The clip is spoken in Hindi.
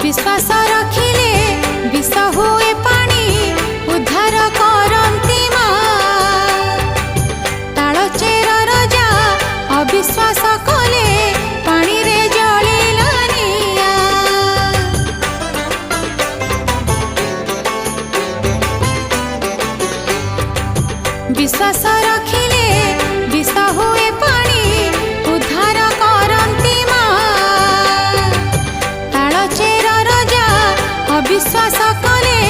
विश्वास रखिले विष हुए पानी उद्धार करती माँ। तालचेर राजा अविश्वास कले पानी रे जलिला निया। विश्वास रखिले विष हुए पानी उद्धार करती माँ। तालचेर राजा अविश्वास कले